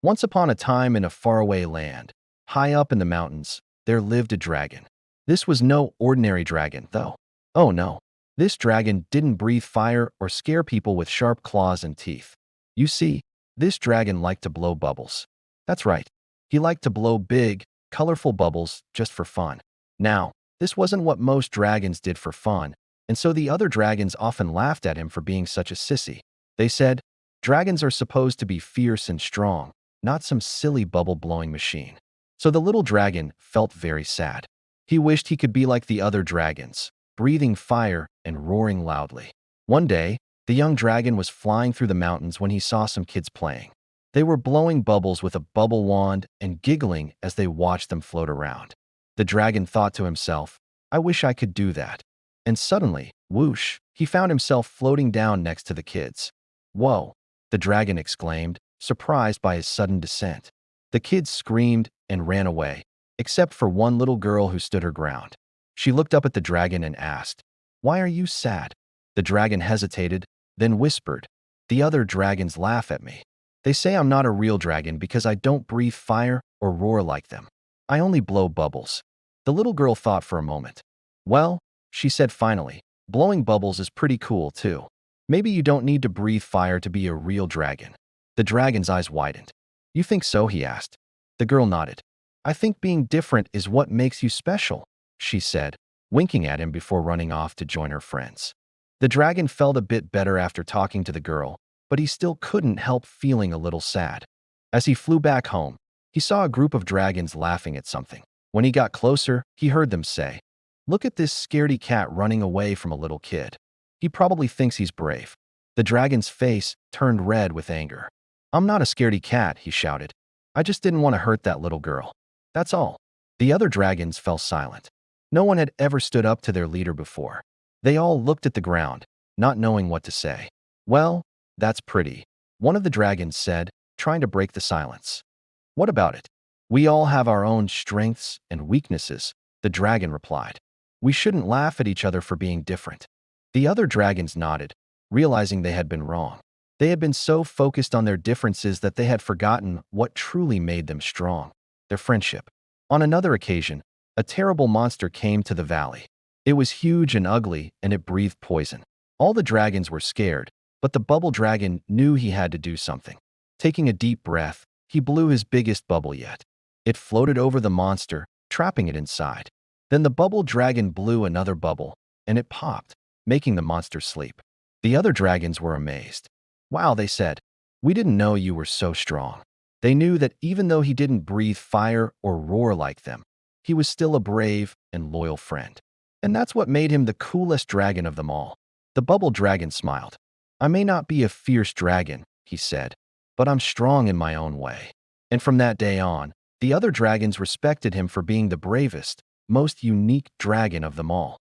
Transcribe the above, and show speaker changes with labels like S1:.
S1: Once upon a time in a faraway land, high up in the mountains, there lived a dragon. This was no ordinary dragon, though. Oh no, this dragon didn't breathe fire or scare people with sharp claws and teeth. You see, this dragon liked to blow bubbles. That's right, he liked to blow big, colorful bubbles just for fun. Now, this wasn't what most dragons did for fun, and so the other dragons often laughed at him for being such a sissy. They said, dragons are supposed to be fierce and strong, not some silly bubble-blowing machine. So the little dragon felt very sad. He wished he could be like the other dragons, breathing fire and roaring loudly. One day, the young dragon was flying through the mountains when he saw some kids playing. They were blowing bubbles with a bubble wand and giggling as they watched them float around. The dragon thought to himself, I wish I could do that. And suddenly, whoosh, he found himself floating down next to the kids. Whoa, the dragon exclaimed, surprised by his sudden descent. The kids screamed and ran away, except for one little girl who stood her ground. She looked up at the dragon and asked, Why are you sad? The dragon hesitated, then whispered, The other dragons laugh at me. They say I'm not a real dragon because I don't breathe fire or roar like them. I only blow bubbles. The little girl thought for a moment. Well, she said finally, blowing bubbles is pretty cool too. Maybe you don't need to breathe fire to be a real dragon. The dragon's eyes widened. You think so? He asked. The girl nodded. I think being different is what makes you special, she said, winking at him before running off to join her friends. The dragon felt a bit better after talking to the girl, but he still couldn't help feeling a little sad. As he flew back home, he saw a group of dragons laughing at something. When he got closer, he heard them say, Look at this scaredy cat running away from a little kid. He probably thinks he's brave. The dragon's face turned red with anger. I'm not a scaredy cat, he shouted. I just didn't want to hurt that little girl. That's all. The other dragons fell silent. No one had ever stood up to their leader before. They all looked at the ground, not knowing what to say. Well, that's pretty, one of the dragons said, trying to break the silence. What about it? We all have our own strengths and weaknesses, the dragon replied. We shouldn't laugh at each other for being different. The other dragons nodded, realizing they had been wrong. They had been so focused on their differences that they had forgotten what truly made them strong, their friendship. On another occasion, a terrible monster came to the valley. It was huge and ugly, and it breathed poison. All the dragons were scared, but the bubble dragon knew he had to do something. Taking a deep breath, he blew his biggest bubble yet. It floated over the monster, trapping it inside. Then the bubble dragon blew another bubble, and it popped, making the monster sleep. The other dragons were amazed. Wow, they said, we didn't know you were so strong. They knew that even though he didn't breathe fire or roar like them, he was still a brave and loyal friend. And that's what made him the coolest dragon of them all. The bubble dragon smiled. I may not be a fierce dragon, he said, but I'm strong in my own way. And from that day on, the other dragons respected him for being the bravest, most unique dragon of them all.